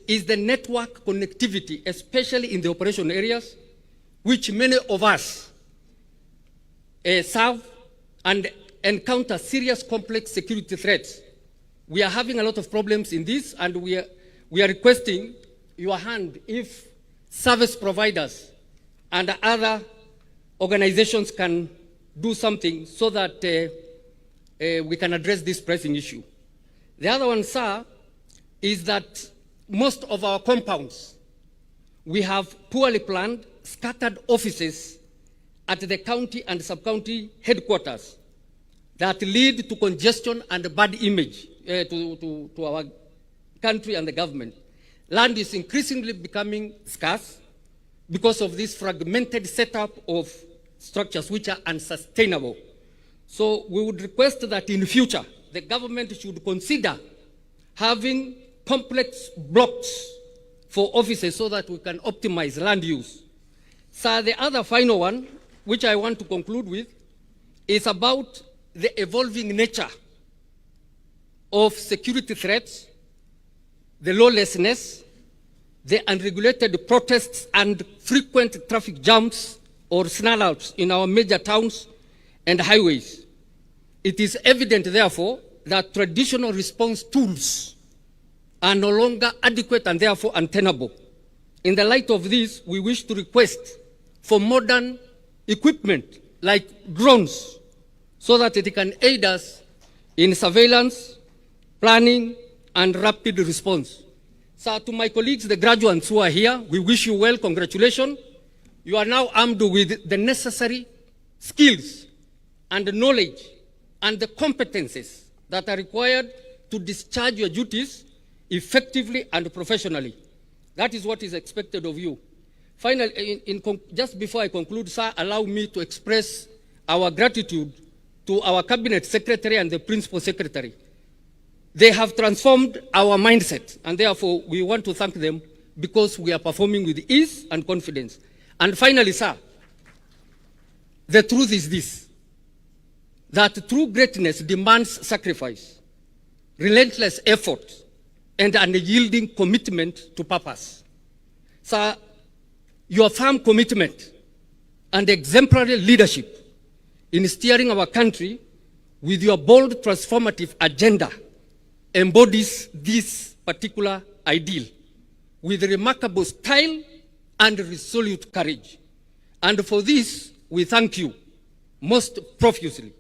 is the network connectivity, especially in the operation areas, which many of us serve and encounter serious complex security threats. We are having a lot of problems in this, and we are requesting your hand if service providers and other organizations can do something so that we can address this pressing issue. The other one, sir, is that most of our compounds, we have poorly planned, scattered offices at the county and sub-county headquarters that lead to congestion and bad image to our country and the government. Land is increasingly becoming scarce because of this fragmented setup of structures which are unsustainable. So we would request that in the future, the government should consider having complex blocks for offices so that we can optimize land use. So the other final one, which I want to conclude with, is about the evolving nature of security threats, the lawlessness, the unregulated protests and frequent traffic jams or snarl-outs in our major towns and highways. It is evident, therefore, that traditional response tools are no longer adequate and therefore untenable. In the light of this, we wish to request for modern equipment like drones so that it can aid us in surveillance, planning, and rapid response. So to my colleagues, the graduates who are here, we wish you well, congratulations. You are now armed with the necessary skills and the knowledge and the competences that are required to discharge your duties effectively and professionally. That is what is expected of you. Finally, just before I conclude, sir, allow me to express our gratitude to our Cabinet Secretary and the Principal Secretary. They have transformed our mindset, and therefore we want to thank them because we are performing with ease and confidence. And finally, sir, the truth is this, that true greatness demands sacrifice, relentless effort, and unyielding commitment to purpose. Sir, your firm commitment and exemplary leadership in steering our country with your bold transformative agenda embodies this particular ideal with remarkable style and resolute courage. And for this, we thank you most profusely.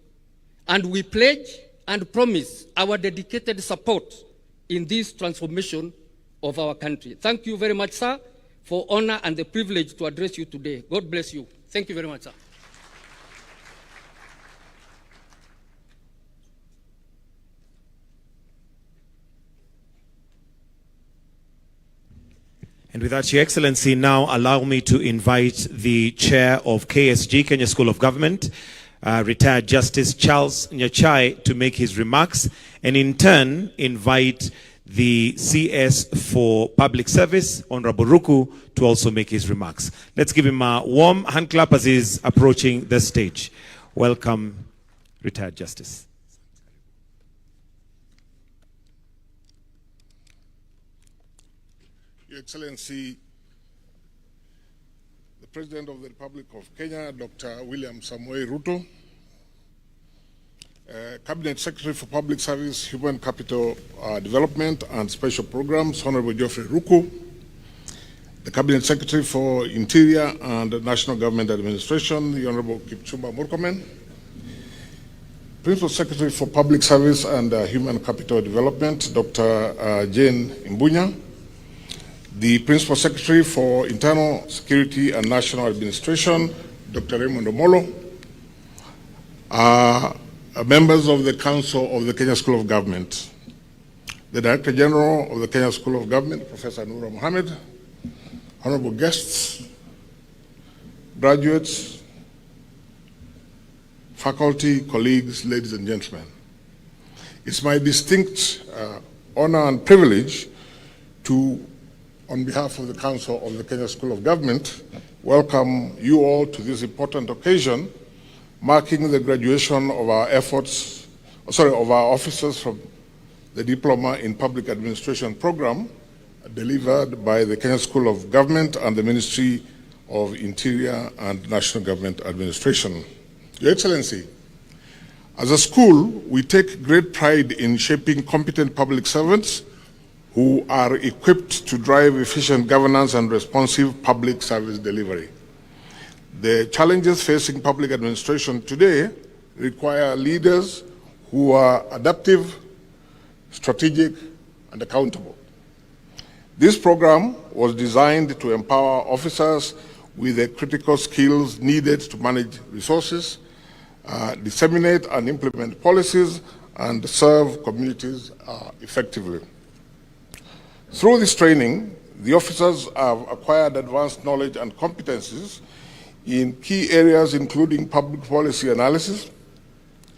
And we pledge and promise our dedicated support in this transformation of our country. Thank you very much, sir, for honor and the privilege to address you today. God bless you. Thank you very much, sir. And with that, Your Excellency, now allow me to invite the Chair of KSG, Kenya School of Government, retired Justice Charles Nyachai, to make his remarks, and in turn invite the CS for Public Service, Honorable Ruku, to also make his remarks. Let's give him a warm hand clap as he's approaching the stage. Welcome, retired Justice. Your Excellency, the President of the Republic of Kenya, Dr. William Samoei Ruto, Cabinet Secretary for Public Service, Human Capital Development and Special Programs, Honorable Geoffrey Ruku, the Cabinet Secretary for Interior and National Government Administration, the Honorable Kipchumba Murkomen, Principal Secretary for Public Service and Human Capital Development, Dr. Jane Imbunya, the Principal Secretary for Internal Security and National Administration, Dr. Raymond Omolo, members of the Council of the Kenya School of Government, the Director General of the Kenya School of Government, Professor Nura Mohammed, honorable guests, graduates, faculty, colleagues, ladies and gentlemen. It's my distinct honor and privilege to, on behalf of the Council of the Kenya School of Government, welcome you all to this important occasion, marking the graduation of our officers from the Diploma in Public Administration program delivered by the Kenya School of Government and the Ministry of Interior and National Government Administration. Your Excellency, as a school, we take great pride in shaping competent public servants who are equipped to drive efficient governance and responsive public service delivery. The challenges facing public administration today require leaders who are adaptive, strategic, and accountable. This program was designed to empower officers with the critical skills needed to manage resources, disseminate and implement policies, and serve communities effectively. Through this training, the officers have acquired advanced knowledge and competencies in key areas including public policy analysis,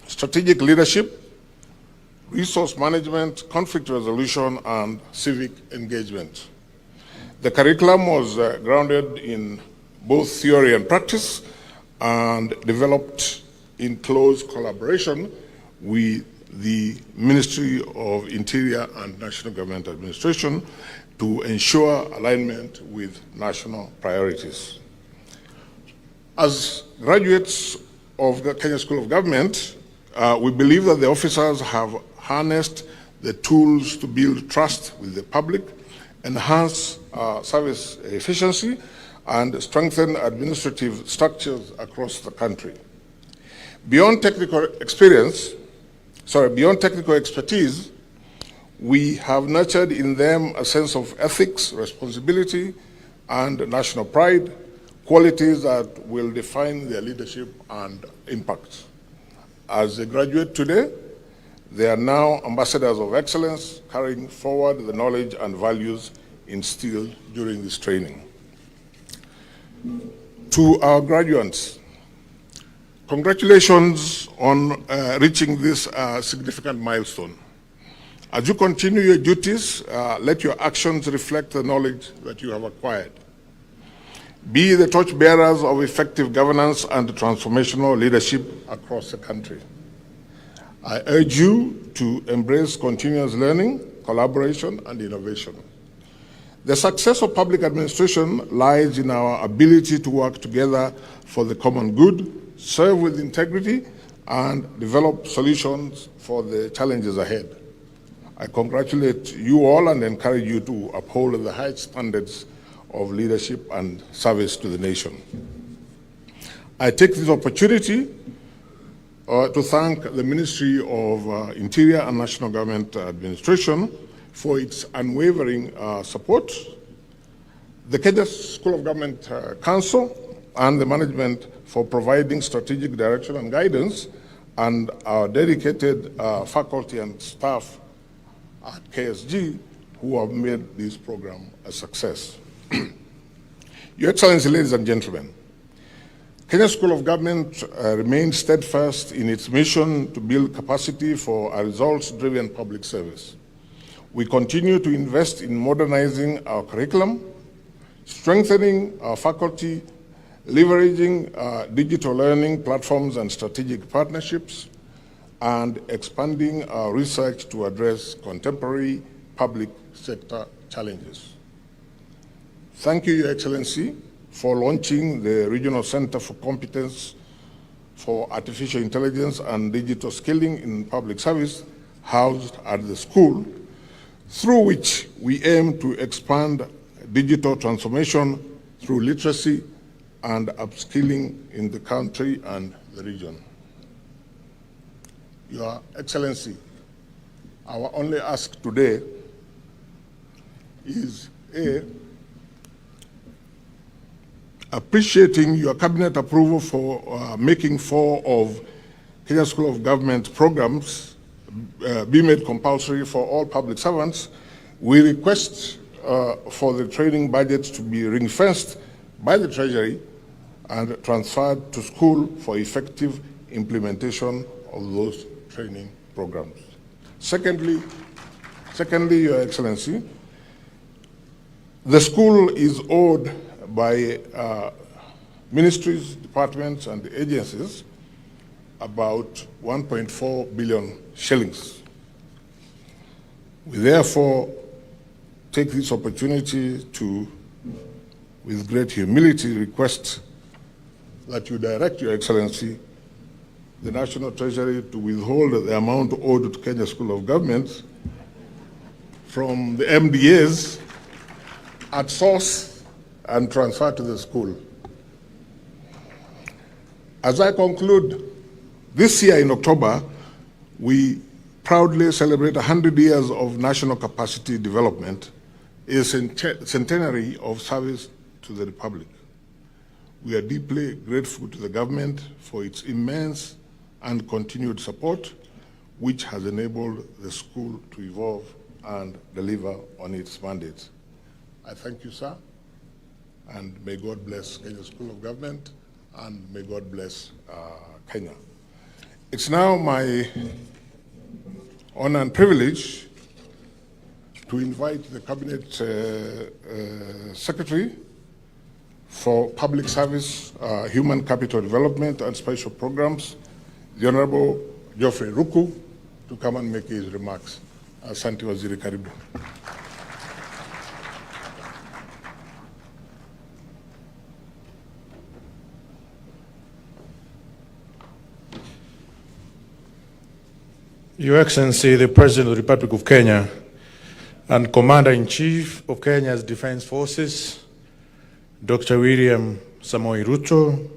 strategic leadership, resource management, conflict resolution, and civic engagement. The curriculum was grounded in both theory and practice and developed in close collaboration with the Ministry of Interior and National Government Administration to ensure alignment with national priorities. As graduates of the Kenya School of Government, we believe that the officers have harnessed the tools to build trust with the public, enhance service efficiency, and strengthen administrative structures across the country. Beyond technical expertise, we have nurtured in them a sense of ethics, responsibility, and national pride, qualities that will define their leadership and impact. As they graduate today, they are now ambassadors of excellence, carrying forward the knowledge and values instilled during this training. To our graduates, congratulations on reaching this significant milestone. As you continue your duties, let your actions reflect the knowledge that you have acquired. Be the torchbearers of effective governance and transformational leadership across the country. I urge you to embrace continuous learning, collaboration, and innovation. The success of public administration lies in our ability to work together for the common good, serve with integrity, and develop solutions for the challenges ahead. I congratulate you all and encourage you to uphold the high standards of leadership and service to the nation. I take this opportunity to thank the Ministry of Interior and National Government Administration for its unwavering support, the Kenya School of Government Council and the management for providing strategic direction and guidance, and our dedicated faculty and staff at KSG who have made this program a success. Your Excellency, ladies and gentlemen, Kenya School of Government remains steadfast in its mission to build capacity for a results-driven public service. We continue to invest in modernizing our curriculum, strengthening our faculty, leveraging digital learning platforms and strategic partnerships, and expanding our research to address contemporary public sector challenges. Thank you, Your Excellency, for launching the Regional Center for Competence for Artificial Intelligence and Digital Skilling in Public Service, housed at the school, through which we aim to expand digital transformation through literacy and upskilling in the country and the region. Your Excellency, our only ask today is appreciating your cabinet approval for making 4 of Kenya School of Government programs be made compulsory for all public servants. We request for the training budget to be ring-fenced by the Treasury and transferred to school for effective implementation of those training programs. Secondly, Your Excellency, the school is owed by ministries, departments, and agencies about 1.4 billion shillings. We therefore take this opportunity to, with great humility, request that you direct, Your Excellency, the National Treasury to withhold the amount owed to Kenya School of Government from the MDAs at source and transfer to the school. As I conclude, this year in October, we proudly celebrate 100 years of national capacity development, a centenary of service to the Republic. We are deeply grateful to the government for its immense and continued support, which has enabled the school to evolve and deliver on its mandate. I thank you, sir, and may God bless Kenya School of Government, and may God bless Kenya. It's now my honor and privilege to invite the Cabinet Secretary for Public Service, Human Capital Development and Special Programs, the Honorable Geoffrey Ruku, to come and make his remarks. Asante Waziri, karibu. Your Excellency, the President of the Republic of Kenya and Commander-in-Chief of Kenya's Defense Forces, Dr. William Samoei Ruto,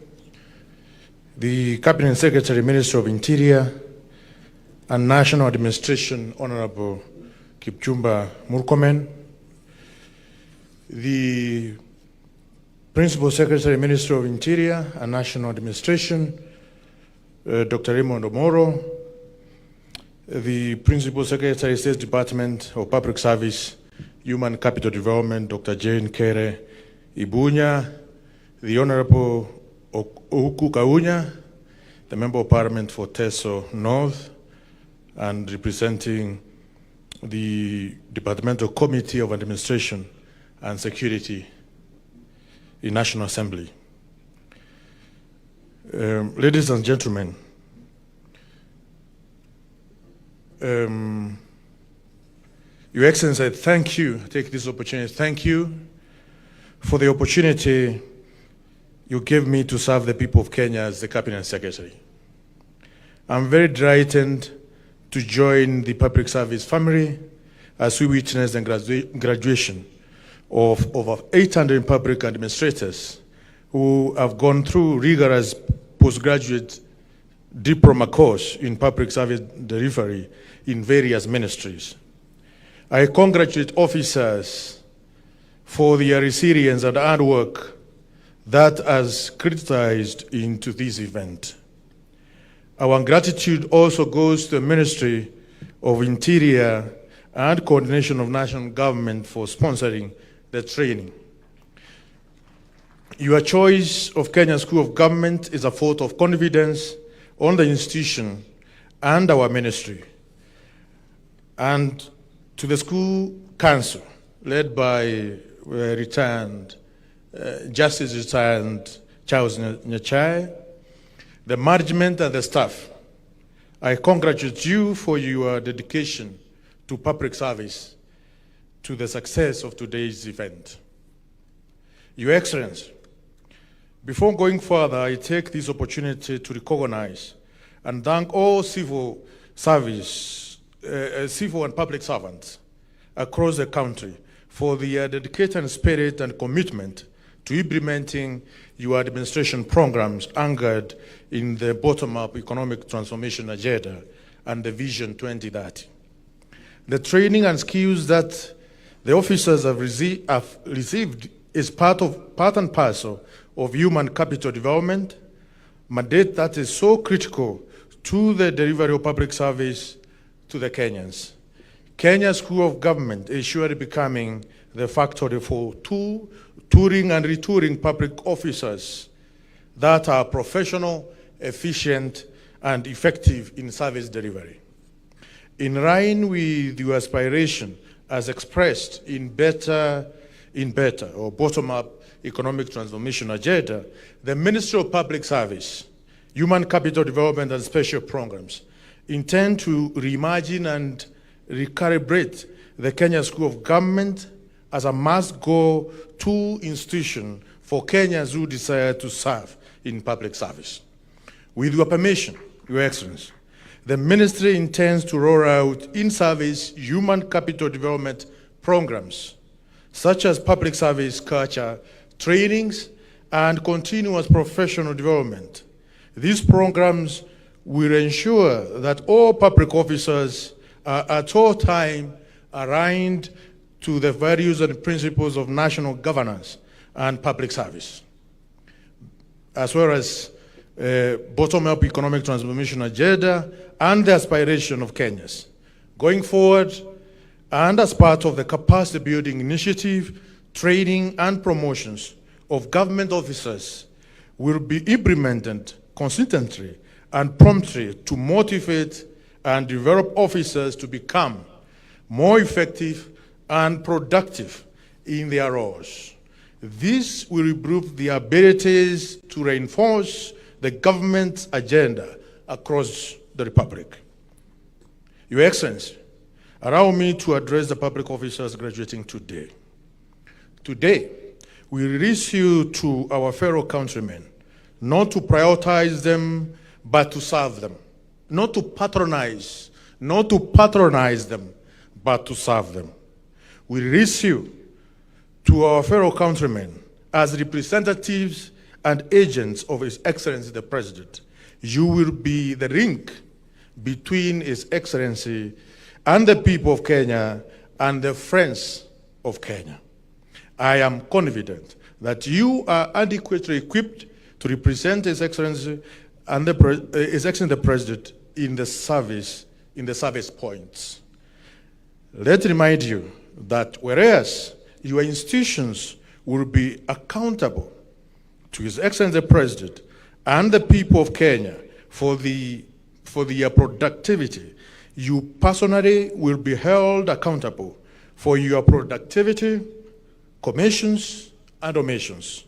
the Cabinet Secretary, Minister of Interior and National Administration, Honorable Kipchumba Murkomen, the Principal Secretary, Minister of Interior and National Administration, Dr. Raymond Omoro, the Principal Secretary, State Department of Public Service, Human Capital Development, Dr. Jane Kere Ibunya, the Honorable Ouku Kaunya, the Member of Parliament for Teso North, and representing the Departmental Committee of Administration and Security in National Assembly. Ladies and gentlemen, Your Excellency, I thank you, take this opportunity, thank you for the opportunity you gave me to serve the people of Kenya as the Cabinet Secretary. I'm very delighted to join the public service family as we witness the graduation of over 800 public administrators who have gone through rigorous postgraduate diploma course in public service delivery in various ministries. I congratulate officers for their resilience and hard work that has criticized into this event. Our gratitude also goes to the Ministry of Interior and Coordination of National Government for sponsoring the training. Your choice of Kenya School of Government is a vote of confidence on the institution and our ministry. And to the school council, led by Justice retired Charles Nyachai, the management and the staff, I congratulate you for your dedication to public service to the success of today's event. Your Excellency, before going further, I take this opportunity to recognize and thank all civil and public servants across the country for their dedicated spirit and commitment to implementing your administration programs anchored in the bottom-up economic transformation agenda and the Vision 2030. The training and skills that the officers have received is part and parcel of human capital development, mandate that is so critical to the delivery of public service to the Kenyans. Kenya School of Government is surely becoming the factory for touring and retouring public officers that are professional, efficient, and effective in service delivery. In line with your aspiration as expressed in better or bottom-up economic transformation agenda, the Ministry of Public Service, Human Capital Development and Special Programs intend to reimagine and recalibrate the Kenya School of Government as a must-go-to institution for Kenyans who desire to serve in public service. With your permission, Your Excellency, the Ministry intends to roll out in-service human capital development programs, such as public service culture trainings and continuous professional development. These programs will ensure that all public officers are at all times aligned to the values and principles of national governance and public service, as well as bottom-up economic transformation agenda and the aspiration of Kenyans. Going forward, and as part of the capacity building initiative, training and promotions of government officers will be implemented consistently and promptly to motivate and develop officers to become more effective and productive in their roles. This will improve their abilities to reinforce the government's agenda across the Republic. Your Excellency, allow me to address the public officers graduating today. Today, we release you to our fellow countrymen, not to prioritize them, but to serve them. Not to patronize them, but to serve them. We release you to our fellow countrymen as representatives and agents of His Excellency the President. You will be the link between His Excellency and the people of Kenya and the friends of Kenya. I am confident that you are adequately equipped to represent His Excellency and His Excellency the President in the service points. Let me remind you that whereas your institutions will be accountable to His Excellency the President and the people of Kenya for their productivity, you personally will be held accountable for your productivity, commissions, and omissions.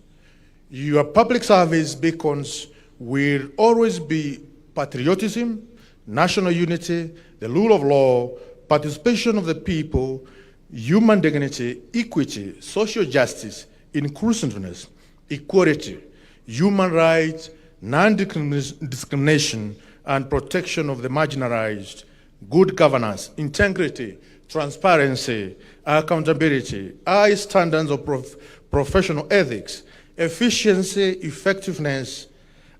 Your public service beacons will always be patriotism, national unity, the rule of law, participation of the people, human dignity, equity, social justice, inclusiveness, equality, human rights, non-discrimination, and protection of the marginalized, good governance, integrity, transparency, accountability, high standards of professional ethics, efficiency, effectiveness,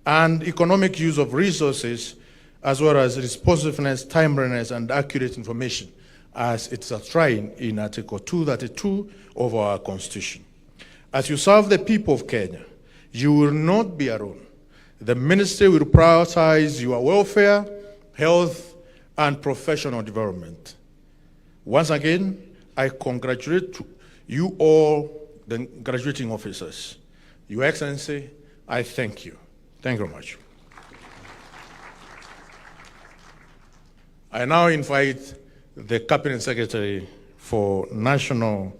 and economic use of resources, as well as responsiveness, timeliness, and accurate information, as it's enshrined in Article 232 of our Constitution. As you serve the people of Kenya, you will not be alone. The ministry will prioritize your welfare, health, and professional development. Once again, I congratulate you all, the graduating officers. Your Excellency, I thank you. Thank you very much. I now invite the Cabinet Secretary for National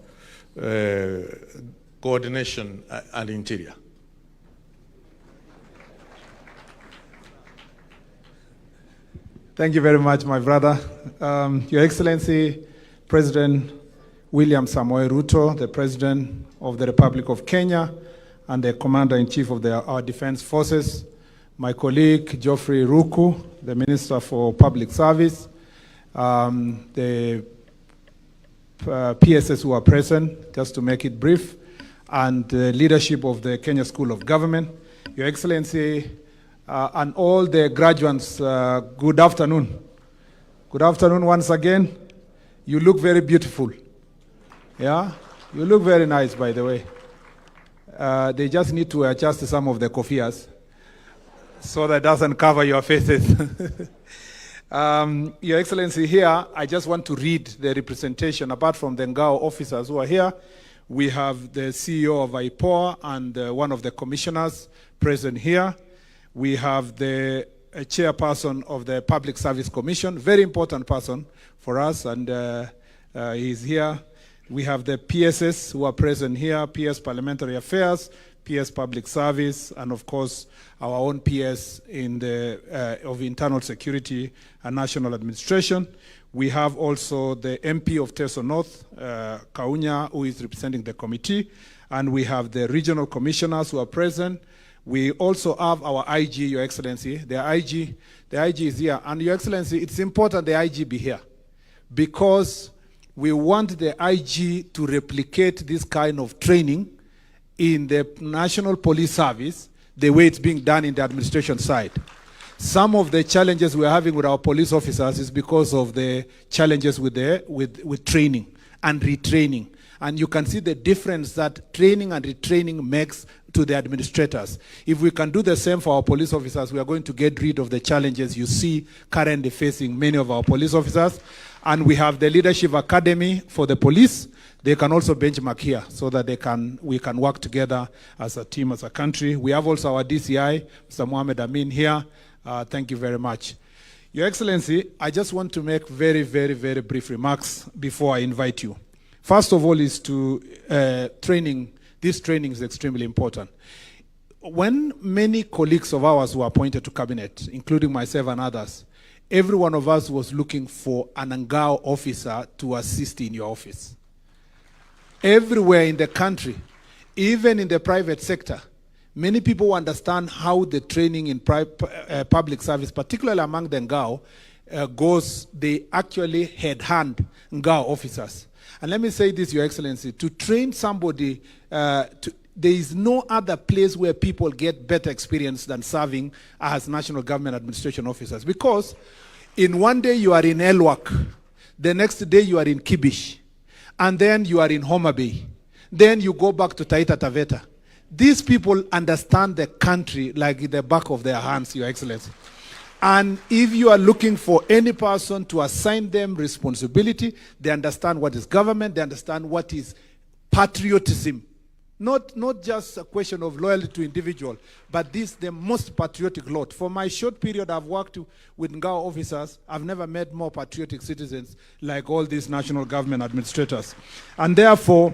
Coordination and Interior. Thank you very much, my brother. Your Excellency, President William Samoei Ruto, the President of the Republic of Kenya, and the Commander-in-Chief of our Defense Forces, my colleague Geoffrey Ruku, the Minister for Public Service, the PSS who are present, just to make it brief, and the leadership of the Kenya School of Government. Your Excellency, and all the graduates, good afternoon. Good afternoon once again. You look very beautiful. Yeah, you look very nice, by the way. They just need to adjust some of the kofias so that it doesn't cover your faces. Your Excellency, here, I just want to read the representation. Apart from the Ngao officers who are here, we have the CEO of IPOA and one of the commissioners present here. We have the chairperson of the Public Service Commission, very important person for us, and he's here. We have the PSS who are present here, PS Parliamentary Affairs, PS Public Service, and of course our own PS in the of Internal Security and National Administration. We have also the MP of Teso North, Kaunya, who is representing the committee, and we have the regional commissioners who are present. We also have our IG, Your Excellency. The IG is here, and Your Excellency, it's important the IG be here because we want the IG to replicate this kind of training in the National Police Service the way it's being done in the administration side. Some of the challenges we're having with our police officers is because of the challenges with training and retraining. And you can see the difference that training and retraining makes to the administrators. If we can do the same for our police officers, we are going to get rid of the challenges you see currently facing many of our police officers. And we have the Leadership Academy for the police. They can also benchmark here so that we can work together as a team, as a country. We have also our DCI, Mr. Mohamed Amin here. Thank you very much. Your Excellency, I just want to make very, very, very brief remarks before I invite you. First of all is to training. This training is extremely important. When many colleagues of ours were appointed to cabinet, including myself and others, every one of us was looking for an Ngao officer to assist in your office. Everywhere in the country, even in the private sector, many people understand how the training in public service, particularly among the Ngao, goes. They actually headhunt Ngao officers. And let me say this, Your Excellency, to train somebody, there is no other place where people get better experience than serving as national government administration officers. Because in one day you are in Elwak, the next day you are in Kibish, and then you are in Homa Bay. Then you go back to Taita Taveta. These people understand the country like the back of their hands, Your Excellency. And if you are looking for any person to assign them responsibility, they understand what is government, they understand what is patriotism. Not just a question of loyalty to individual, but this the most patriotic lot. For my short period I've worked with Ngao officers, I've never met more patriotic citizens like all these national government administrators. And therefore,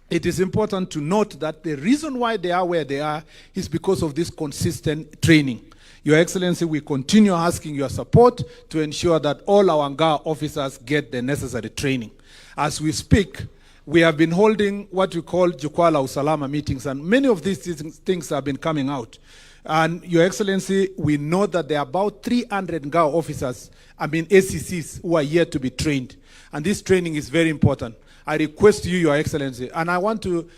it is important to note that the reason why they are where they are is because of this consistent training. Your Excellency, we continue asking your support to ensure that all our Ngao officers get the necessary training. As we speak, we have been holding what we call Jukwaa la Usalama meetings, and many of these things have been coming out. And Your Excellency, we know that there are about 300 Ngao officers, ACCs, who are yet to be trained. And this training is very important. I request you, Your Excellency, and I want to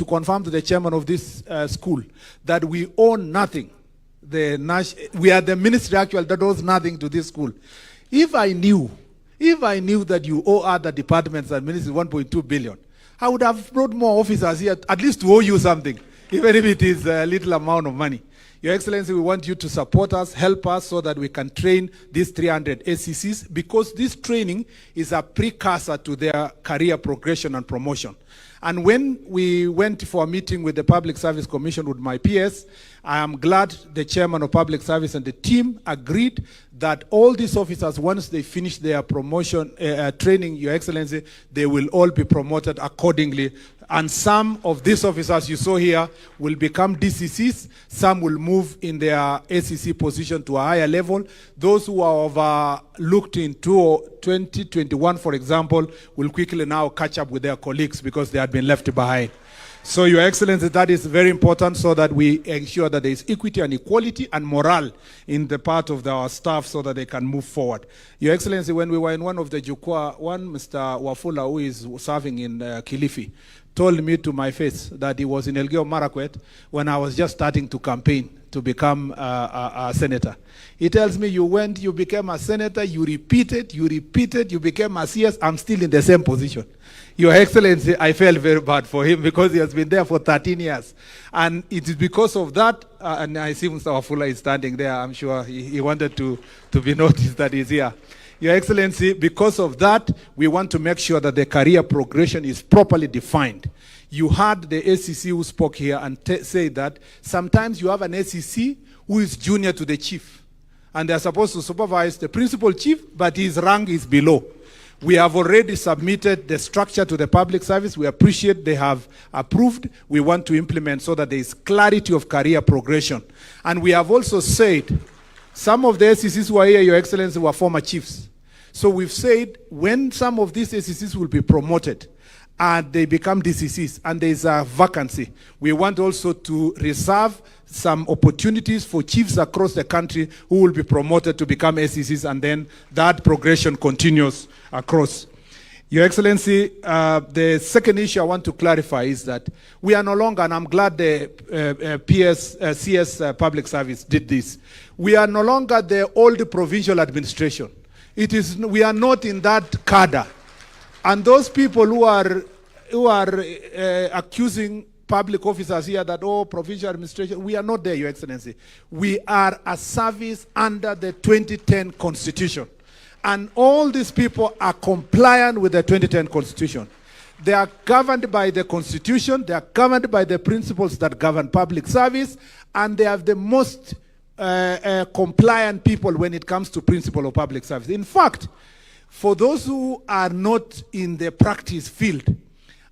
confirm to the chairman of this school that we own nothing. We are the ministry actually that owes nothing to this school. If I knew that you owe other departments and ministries 1.2 billion, I would have brought more officers here, at least to owe you something, even if it is a little amount of money. Your Excellency, we want you to support us, help us so that we can train these 300 ACCs, because this training is a precursor to their career progression and promotion. And when we went for a meeting with the Public Service Commission with my PS, I am glad the chairman of Public Service and the team agreed that all these officers, once they finish their promotion training, Your Excellency, they will all be promoted accordingly. And some of these officers you saw here will become DCCs. Some will move in their ACC position to a higher level. Those who are overlooked in 2021, for example, will quickly now catch up with their colleagues because they had been left behind. So, Your Excellency, that is very important so that we ensure that there is equity and equality and morale in the part of our staff so that they can move forward. Your Excellency, when we were in one of the Jukwaa, Mr. Wafula, who is serving in Kilifi, told me to my face that he was in Elgeyo Marakwet when I was just starting to campaign to become a senator. He tells me, you became a senator, you repeated, you became a CS, I'm still in the same position. Your Excellency, I felt very bad for him because he has been there for 13 years. And it is because of that, and I see Mr. Wafula is standing there, I'm sure he wanted to be noticed that he's here. Your Excellency, because of that, we want to make sure that the career progression is properly defined. You heard the ACC who spoke here and say that sometimes you have an ACC who is junior to the chief. And they're supposed to supervise the principal chief, but his rank is below. We have already submitted the structure to the public service. We appreciate they have approved. We want to implement so that there is clarity of career progression. And we have also said, some of the SECs who are here, Your Excellency, were former chiefs. So we've said when some of these SECs will be promoted and they become DCCs and there is a vacancy, we want also to reserve some opportunities for chiefs across the country who will be promoted to become SECs, and then that progression continues across. Your Excellency, the second issue I want to clarify is that we are no longer, and I'm glad the CS Public Service did this, we are no longer the old provincial administration. We are not in that cadre. And those people who are accusing public officers here that, oh, provincial administration, we are not there, Your Excellency. We are a service under the 2010 Constitution. And all these people are compliant with the 2010 Constitution. They are governed by the Constitution, they are governed by the principles that govern public service, and they have the most compliant people when it comes to principle of public service. In fact, for those who are not in the practice field,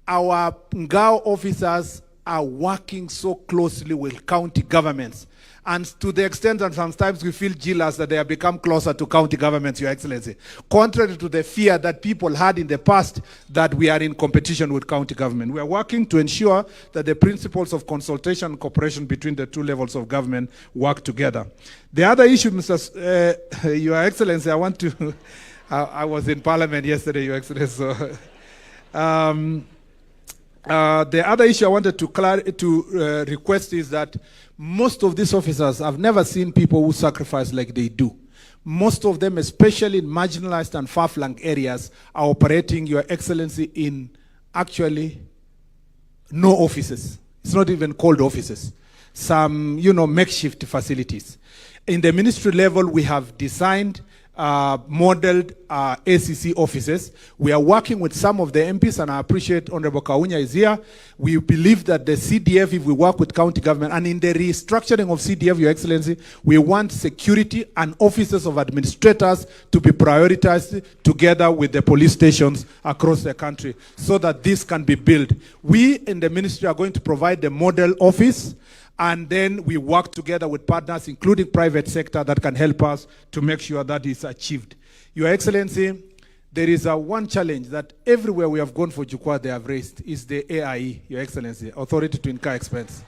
our Ngao officers are working so closely with county governments. And to the extent that sometimes we feel jealous that they have become closer to county governments, Your Excellency. Contrary to the fear that people had in the past that we are in competition with county government. We are working to ensure that the principles of consultation and cooperation between the two levels of government work together. The other issue, Your Excellency, I want to... I was in Parliament yesterday, Your Excellency. So, the other issue I wanted to request is that most of these officers, I've never seen people who sacrifice like they do. Most of them, especially in marginalized and far-flung areas, are operating, Your Excellency, in actually no offices. It's not even called offices. Some, makeshift facilities. In the ministry level, we have designed modeled ACC offices. We are working with some of the MPs, and I appreciate Honorable Kaunya is here. We believe that the CDF, if we work with county government, and in the restructuring of CDF, Your Excellency, we want security and offices of administrators to be prioritized together with the police stations across the country so that this can be built. We in the ministry are going to provide the model office, and then we work together with partners, including private sector, that can help us to make sure that is achieved. Your Excellency, there is one challenge that everywhere we have gone for Jukwaa they have raised is the AIE, Your Excellency, Authority to Incur Expense.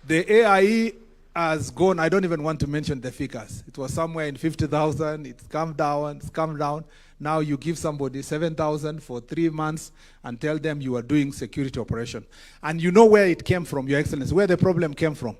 The AIE has gone, I don't even want to mention the figures. It was somewhere in 50,000, it's come down. Now you give somebody 7,000 for 3 months and tell them you are doing security operation. And you know where it came from, Your Excellency, where the problem came from.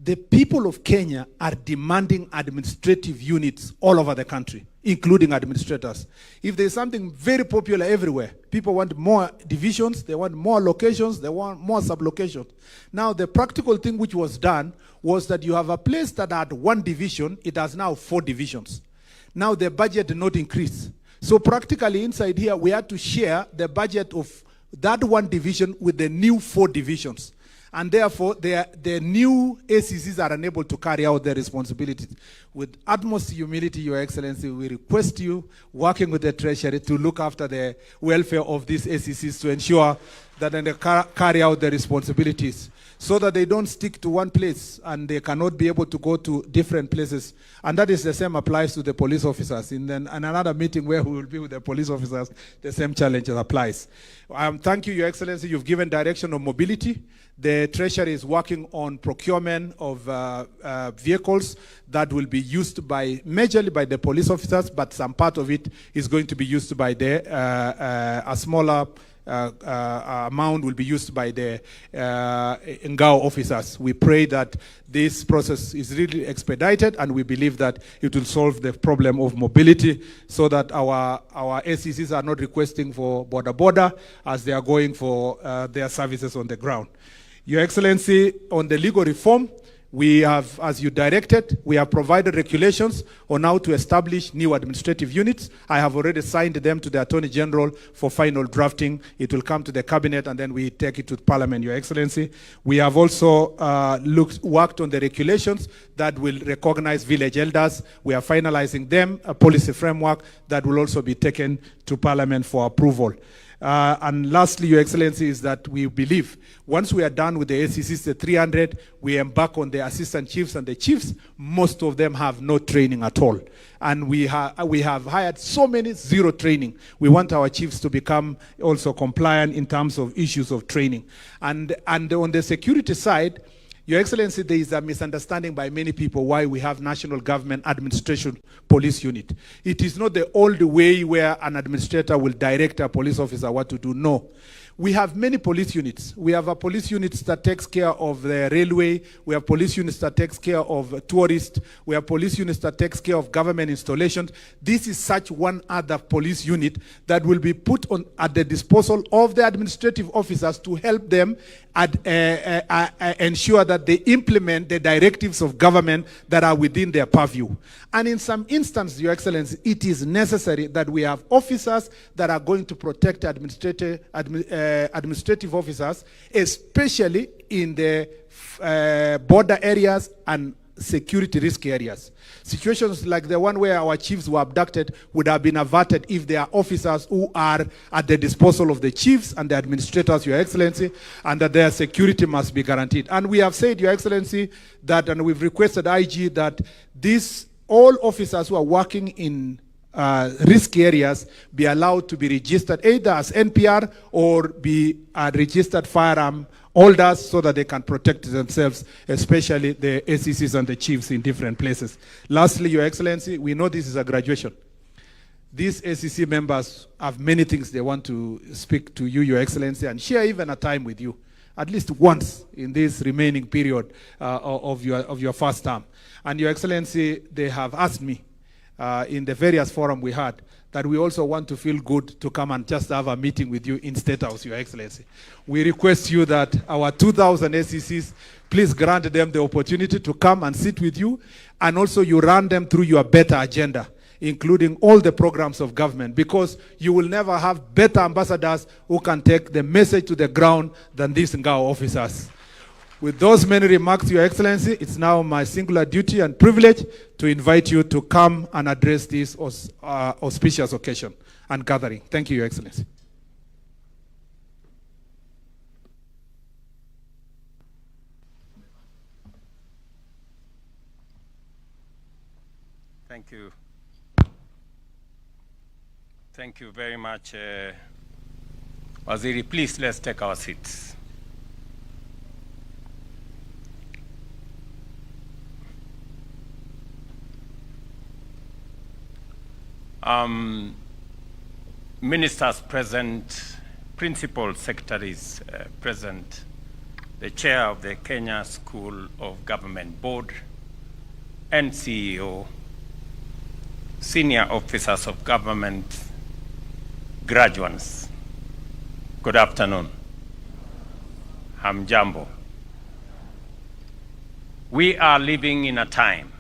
The people of Kenya are demanding administrative units all over the country, including administrators. If there's something very popular everywhere, people want more divisions, they want more locations, they want more sublocations. Now the practical thing which was done was that you have a place that had 1 division, it has now 4 divisions. Now the budget did not increase. So practically inside here, we had to share the budget of that 1 division with the new 4 divisions. And therefore, the new ACCs are unable to carry out their responsibilities. With utmost humility, Your Excellency, we request you, working with the Treasury, to look after the welfare of these ACCs to ensure that they carry out their responsibilities, so that they don't stick to one place and they cannot be able to go to different places. And that is the same applies to the police officers. In another meeting where we will be with the police officers, the same challenge applies. Thank you, Your Excellency. You've given direction on mobility. The Treasury is working on procurement of vehicles that will be used majorly by the police officers, but some part of it is going to be used by a smaller amount will be used by the Ngao officers. We pray that this process is really expedited, and we believe that it will solve the problem of mobility so that our ACCs are not requesting for border as they are going for their services on the ground. Your Excellency, on the legal reform, We have, as you directed, we have provided regulations on how to establish new administrative units. I have already signed them to the Attorney General for final drafting. It will come to the Cabinet and then we take it to Parliament, Your Excellency. We have also worked on the regulations that will recognize village elders. We are finalizing them, a policy framework that will also be taken to Parliament for approval. And lastly, Your Excellency, is that we believe once we are done with the ACCs, the 300, we embark on the assistant chiefs and the chiefs. Most of them have no training at all. And we have hired so many zero training. We want our chiefs to become also compliant in terms of issues of training. And on the security side, Your Excellency, there is a misunderstanding by many people why we have National Government Administration Police Unit. It is not the old way where an administrator will direct a police officer what to do. No. We have many police units. We have a police unit that takes care of the railway. We have police units that takes care of tourists. We have police units that takes care of government installations. This is such one other police unit that will be put on at the disposal of the administrative officers to help them ensure that they implement the directives of government that are within their purview. And in some instances, Your Excellency, it is necessary that we have officers that are going to protect administrative officers, especially in the border areas and security risk areas. Situations like the one where our chiefs were abducted would have been averted if there are officers who are at the disposal of the chiefs and the administrators, Your Excellency, and that their security must be guaranteed. And we have said, Your Excellency, that, and we've requested IG that all officers who are working in risk areas be allowed to be registered either as NPR or be registered firearm holders so that they can protect themselves, especially the ACCs and the chiefs in different places. Lastly, Your Excellency, we know this is a graduation. These ACC members have many things they want to speak to you, Your Excellency, and share even a time with you, at least once in this remaining period of your first term. And Your Excellency, they have asked me in the various forums we had that we also want to feel good to come and just have a meeting with you in State House, Your Excellency. We request you that our 2,000 ACCs, please grant them the opportunity to come and sit with you, and also you run them through your better agenda, including all the programs of government, because you will never have better ambassadors who can take the message to the ground than these Ngao officers. With those many remarks, Your Excellency, it's now my singular duty and privilege to invite you to come and address this auspicious occasion and gathering. Thank you, Your Excellency. Thank you. Thank you very much, Waziri. Please, let's take our seats. Ministers present, principal secretaries present, the chair of the Kenya School of Government Board, and CEO, senior officers of government, graduates. Good afternoon. Hamjambo. We are living in a time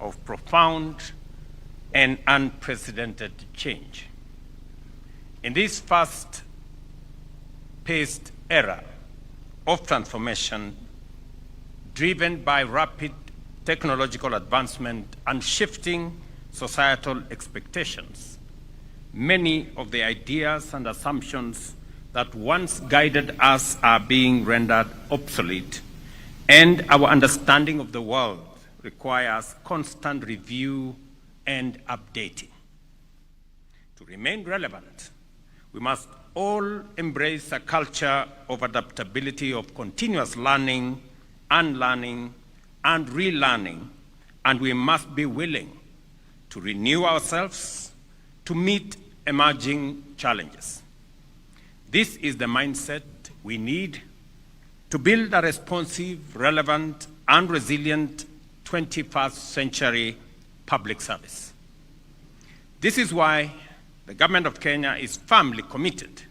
of profound and unprecedented change. In this fast-paced era of transformation driven by rapid technological advancement and shifting societal expectations, many of the ideas and assumptions that once guided us are being rendered obsolete, and our understanding of the world requires constant review and updating. To remain relevant, we must all embrace a culture of adaptability, of continuous learning, unlearning, and relearning, and we must be willing to renew ourselves to meet emerging challenges. This is the mindset we need to build a responsive, relevant, and resilient 21st century public service. This is why the government of Kenya is firmly committed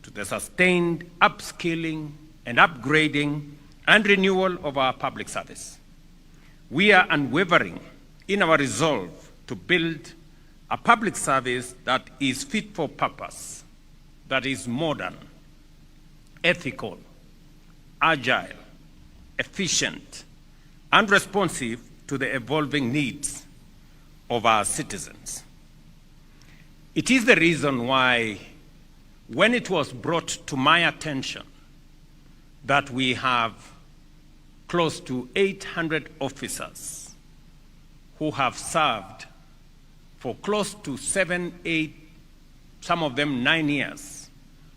to the sustained upskilling and upgrading and renewal of our public service. we are unwavering in our resolve to build a public service that is fit for purpose, that is modern, ethical, agile, efficient, and responsive to the evolving needs of our citizens. It is the reason why, when it was brought to my attention that we have close to 800 officers who have served for close to 7, 8, some of them 9 years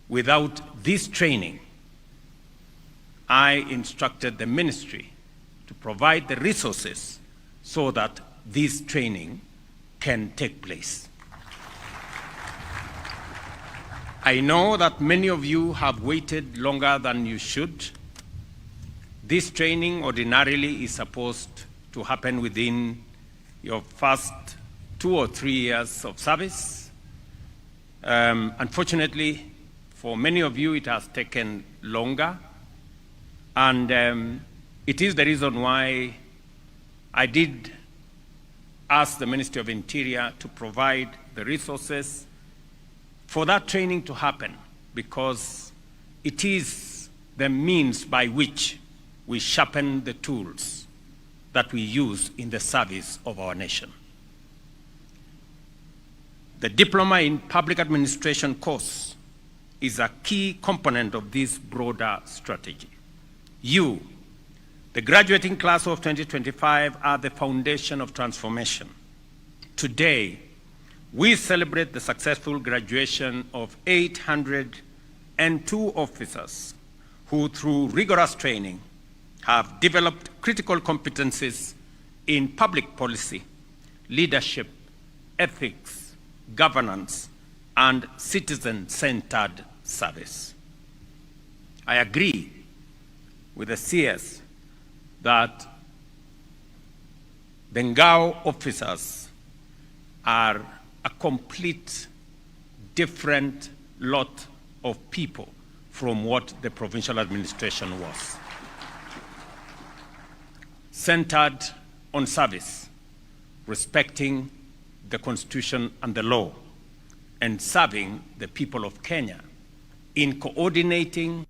without this training, I instructed the ministry to provide the resources so that this training can take place. I know that many of you have waited longer than you should. This training ordinarily is supposed to happen within your first 2 or 3 years of service. Unfortunately, for many of you, it has taken longer. And it is the reason why I did ask the Ministry of Interior to provide the resources for that training to happen, because it is the means by which we sharpen the tools that we use in the service of our nation. The Diploma in Public Administration course is a key component of this broader strategy. You, the graduating class of 2025, are the foundation of transformation. Today, we celebrate the successful graduation of 802 officers who, through rigorous training, have developed critical competencies in public policy, leadership, ethics, governance, and citizen-centered service. I agree with the CS that the Ngao officers are a complete different lot of people from what the provincial administration was. Centered on service, respecting the Constitution and the law, and serving the people of Kenya in coordinating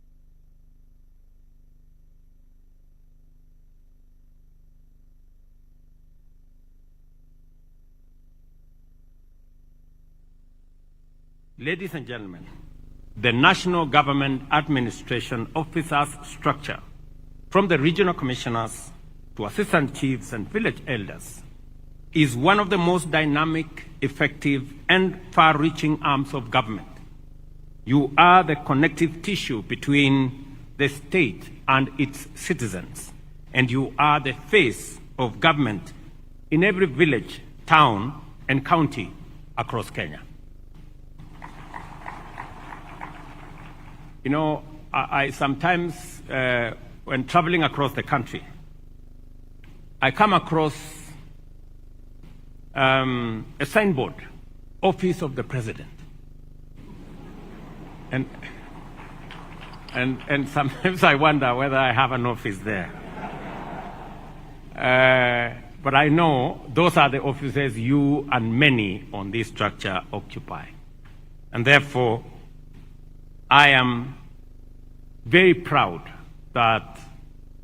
Ladies and gentlemen, the National Government Administration Officers structure, from the regional commissioners to assistant chiefs and village elders, is one of the most dynamic, effective, and far-reaching arms of government. You are the connective tissue between the state and its citizens, and you are the face of government in every village, town, and county across Kenya. You know, I sometimes, when traveling across the country, I come across a signboard, Office of the President. And sometimes I wonder whether I have an office there. But I know those are the offices you and many on this structure occupy. And therefore, I am very proud that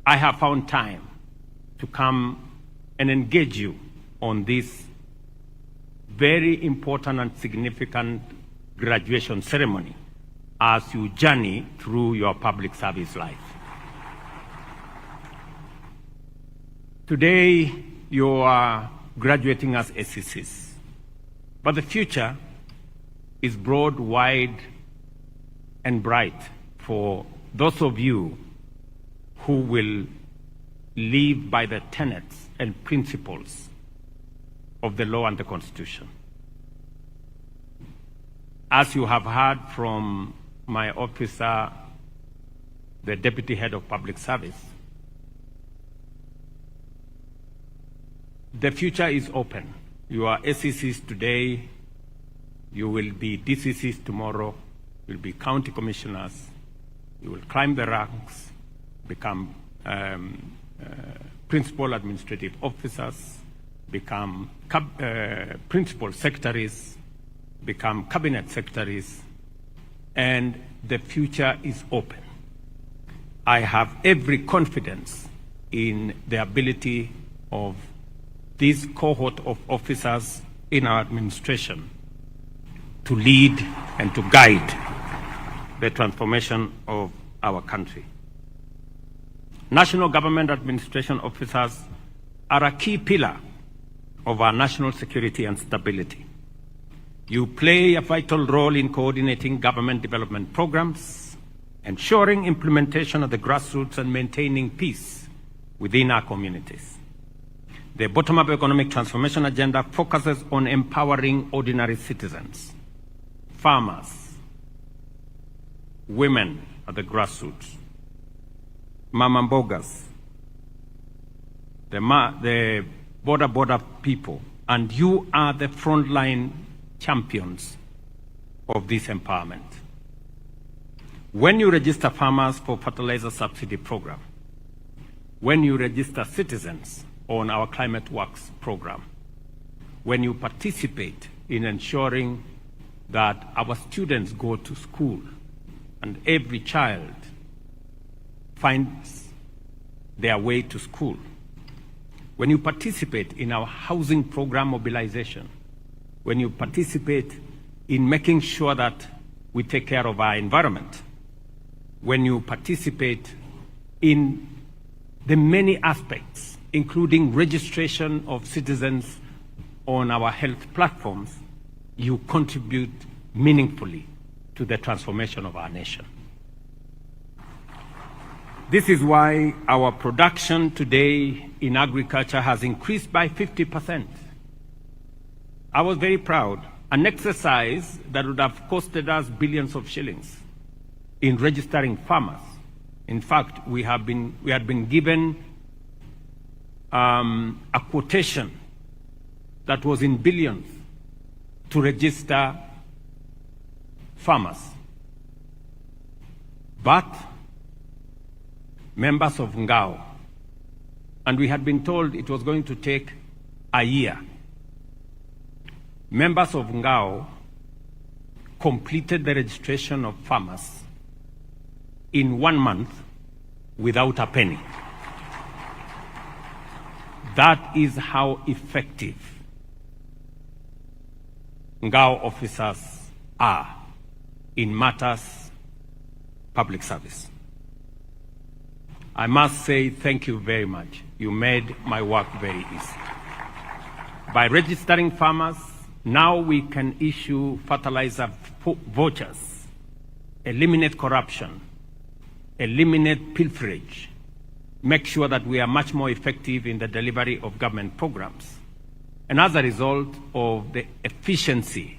I have found time to come and engage you on this very important and significant graduation ceremony as you journey through your public service life. Today, you are graduating as SCCs, but the future is broad, wide, and bright for those of you who will live by the tenets and principles of the law and the Constitution. As you have heard from my officer, the Deputy Head of Public Service, the future is open. You are SCCs today, you will be DCCs tomorrow, you will be county commissioners, you will climb the ranks, become principal administrative officers, become principal secretaries, become cabinet secretaries, and the future is open. I have every confidence in the ability of this cohort of officers in our administration to lead and to guide the transformation of our country. National government administration officers are a key pillar of our national security and stability. You play a vital role in coordinating government development programs, ensuring implementation at the grassroots, and maintaining peace within our communities. The bottom-up economic transformation agenda focuses on empowering ordinary citizens, farmers, women at the grassroots, mama mbogas, the border people, and you are the frontline champions of this empowerment. When you register farmers for fertilizer subsidy program, when you register citizens on our Climate Works program, when you participate in ensuring that our students go to school and every child finds their way to school, when you participate in our housing program mobilization, when you participate in making sure that we take care of our environment, when you participate in the many aspects, including registration of citizens on our health platforms, you contribute meaningfully to the transformation of our nation. This is why our production today in agriculture has increased by 50%. I was very proud. An exercise that would have costed us billions of shillings in registering farmers. In fact, we had been given a quotation that was in billions to register farmers. But members of Ngao, and we had been told it was going to take a year. Members of Ngao completed the registration of farmers in 1 month without a penny. That is how effective Ngao officers are in matters public service. I must say thank you very much. You made my work very easy. By registering farmers, now we can issue fertilizer vouchers, eliminate corruption, eliminate pilferage, make sure that we are much more effective in the delivery of government programs. And as a result of the efficiency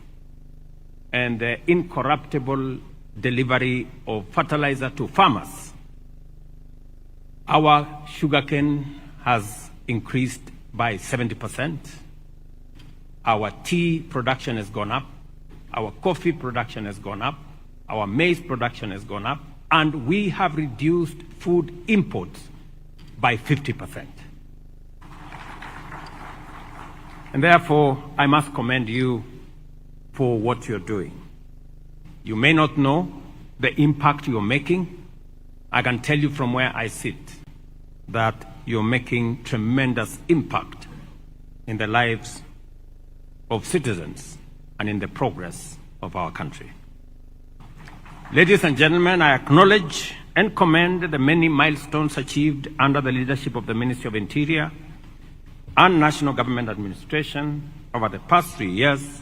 and the incorruptible delivery of fertilizer to farmers, our sugarcane has increased by 70%. Our tea production has gone up. Our coffee production has gone up. Our maize production has gone up. And we have reduced food imports by 50%. And therefore, I must commend you for what you're doing. You may not know the impact you're making. I can tell you from where I sit that you're making tremendous impact in the lives of citizens and in the progress of our country. Ladies and gentlemen, I acknowledge and commend the many milestones achieved under the leadership of the Ministry of Interior and National Government Administration over the past 3 years.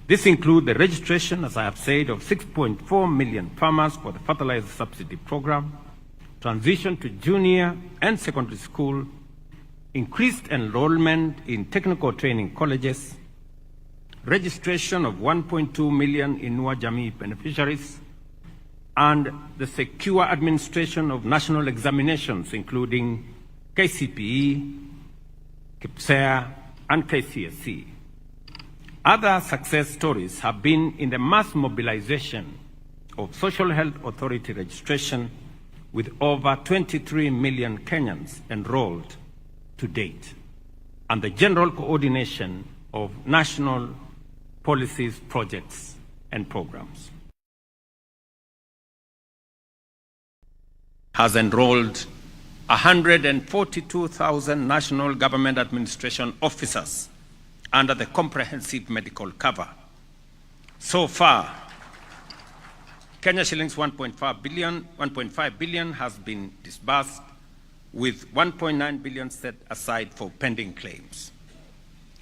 This includes the registration, as I have said, of 6.4 million farmers for the fertilizer subsidy program, transition to junior and secondary school, increased enrollment in technical training colleges, registration of 1.2 million Inua Jamii beneficiaries, and the secure administration of national examinations, including KCPE, KPSEA, and KCSE. Other success stories have been in the mass mobilization of Social Health Authority registration, with over 23 million Kenyans enrolled to date, and the general coordination of national policies, projects, and programs. Has enrolled 142,000 national government administration officers under the comprehensive medical cover. So far, Kenya shillings 1.5 billion has been disbursed, with 1.9 billion set aside for pending claims.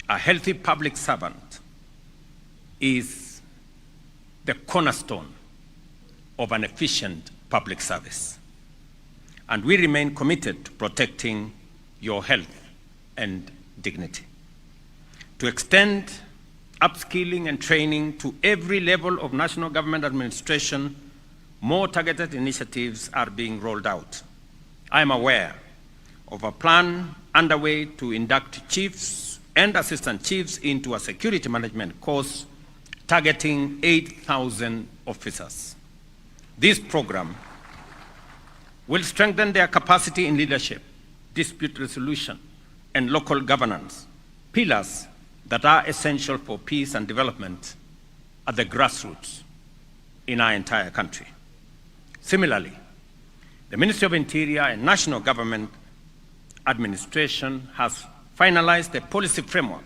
A healthy public servant is the cornerstone of an efficient public service. And we remain committed to protecting your health and dignity. To extend upskilling and training to every level of national government administration, more targeted initiatives are being rolled out. I am aware of a plan underway to induct chiefs and assistant chiefs into a security management course targeting 8,000 officers. This program will strengthen their capacity in leadership, dispute resolution, and local governance, pillars that are essential for peace and development at the grassroots in our entire country. Similarly, the Ministry of Interior and National Government Administration has finalized a policy framework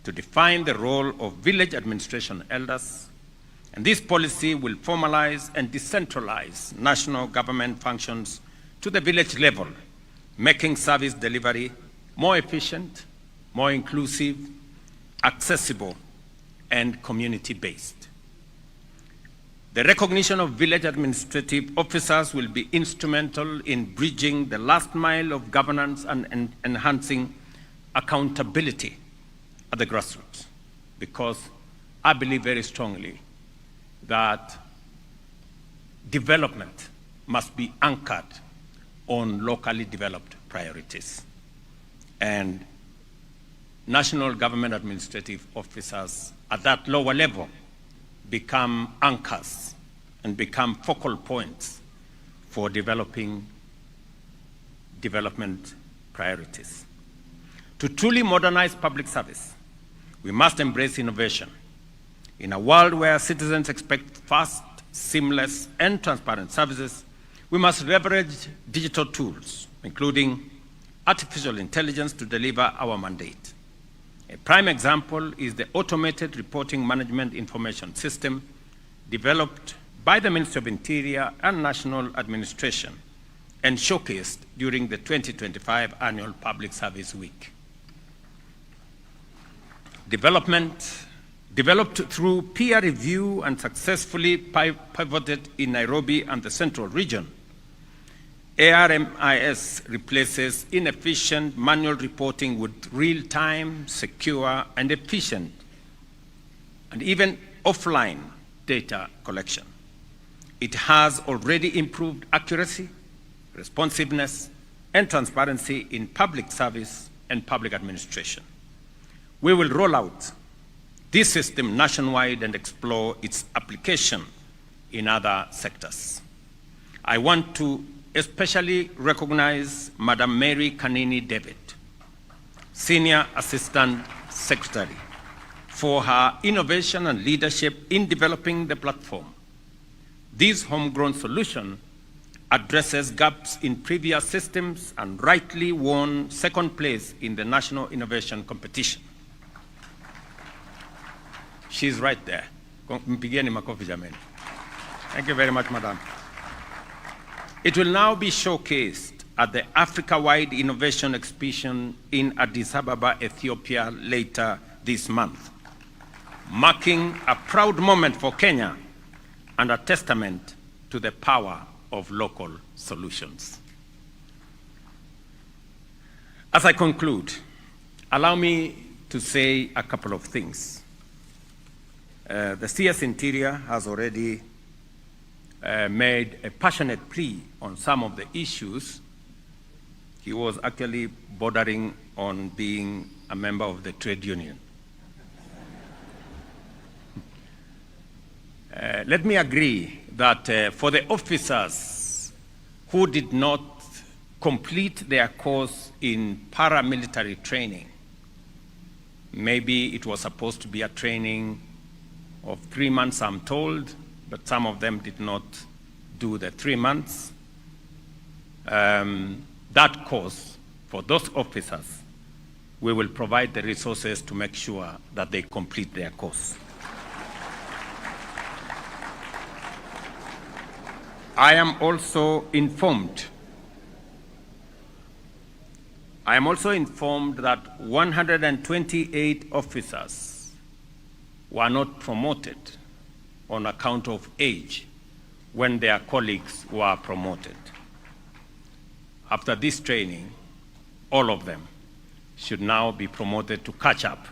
to define the role of village administration elders, and this policy will formalize and decentralize national government functions to the village level, making service delivery more efficient, more inclusive, accessible, and community-based. The recognition of village administrative officers will be instrumental in bridging the last mile of governance and enhancing accountability at the grassroots, because I believe very strongly that development must be anchored on locally developed priorities. And national government administrative officers at that lower level become anchors and become focal points for developing development priorities. To truly modernize public service, we must embrace innovation. In a world where citizens expect fast, seamless, and transparent services, we must leverage digital tools, including artificial intelligence, to deliver our mandate. A prime example is the Automated Reporting Management Information System developed by the Ministry of Interior and National Administration and showcased during the 2025 Annual Public Service Week. Developed through peer review and successfully pivoted in Nairobi and the Central Region, ARMIS replaces inefficient manual reporting with real-time, secure, and efficient, and even offline data collection. It has already improved accuracy, responsiveness, and transparency in public service and public administration. We will roll out this system nationwide and explore its application in other sectors. I want to especially recognize Madam Mary Kanini David, Senior Assistant Secretary, for her innovation and leadership in developing the platform. This homegrown solution addresses gaps in previous systems and rightly won second place in the national innovation competition. She's right there. Mpigieni makofi jameni. Thank you very much, Madam. It will now be showcased at the Africa-wide Innovation Exhibition in Addis Ababa, Ethiopia, later this month, marking a proud moment for Kenya and a testament to the power of local solutions. As I conclude, allow me to say a couple of things. The CS Interior has already made a passionate plea on some of the issues. He was actually bordering on being a member of the trade union. Let me agree that for the officers who did not complete their course in paramilitary training. Maybe it was supposed to be a training of 3 months, I'm told, but some of them did not do the 3 months. That course, for those officers, we will provide the resources to make sure that they complete their course. I am also informed that 128 officers were not promoted on account of age when their colleagues were promoted. After this training, all of them should now be promoted to catch up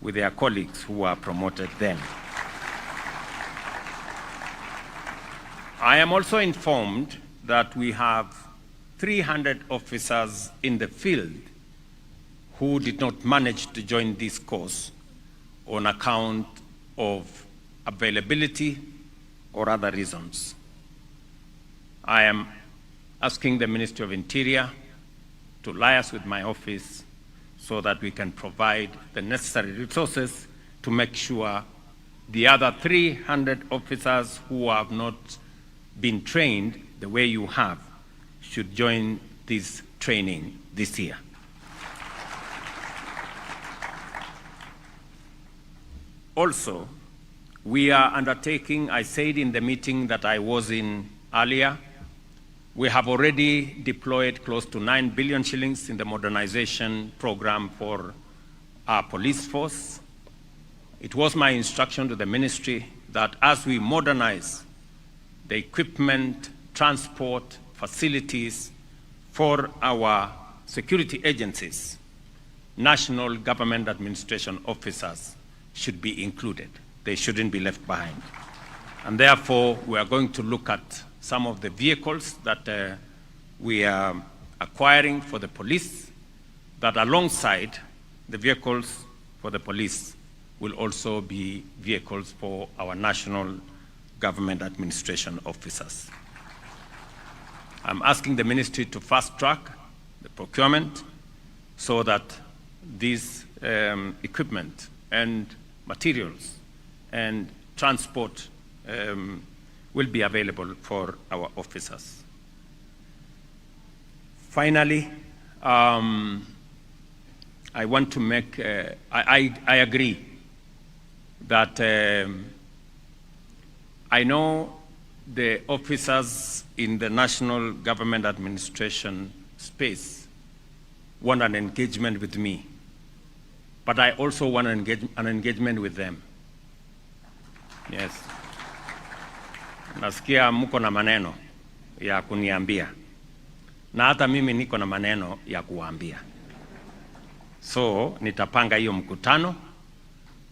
with their colleagues who were promoted then. I am also informed that we have 300 officers in the field who did not manage to join this course on account of availability or other reasons. I am asking the Ministry of Interior to liaise with my office so that we can provide the necessary resources to make sure the other 300 officers who have not been trained the way you have should join this training this year. Also, we are undertaking, I said in the meeting that I was in earlier, we have already deployed close to 9 billion shillings in the modernization program for our police force. It was my instruction to the ministry that as we modernize the equipment, transport, facilities for our security agencies, national government administration officers should be included. They shouldn't be left behind. And therefore, we are going to look at some of the vehicles that we are acquiring for the police, that alongside the vehicles for the police will also be vehicles for our national government administration officers. I'm asking the ministry to fast track the procurement so that this equipment and materials and transport will be available for our officers. Finally, I want to make, I agree that I know the officers in the national government administration space want an engagement with me, but I also want an engagement with them. Yes. Nasikia mko na maneno ya kuniambia, na hata mimi niko na maneno ya kuwaambia. So nitapanga hiyo mkutano,